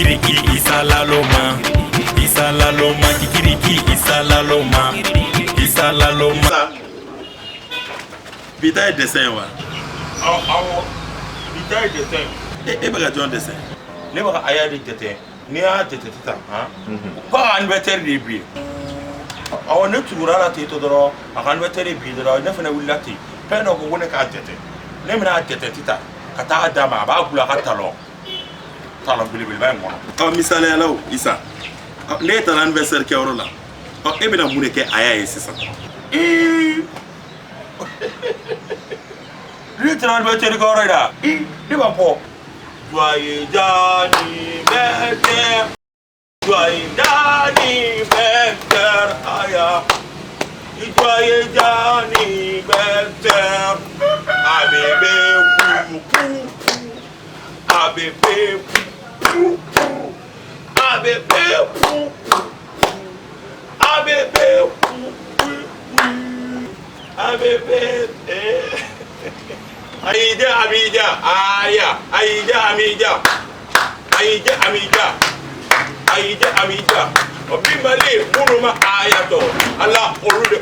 kikiriki isalaloma isalaloma kikiriki isalaloma isalaloma bita dessin wa awo bita dessin e baga jon dessin ne baga aya de tete ne a tete tata ha ba an beter de bi awo ne tura la te to doro akan beter de bi doro ne fana wulati peno ko wona ka tete ne mina tete tata kata adama ba kula ka talon bilbil ba ngono misale alaw isa ne ta anniversaire ke orola e bina mune ke aya yi sisa Lui tran be tere ko roida di ba po joyeux anniversaire aya joyeux anniversaire abebe Aida amija obimale munuma ayato ala orude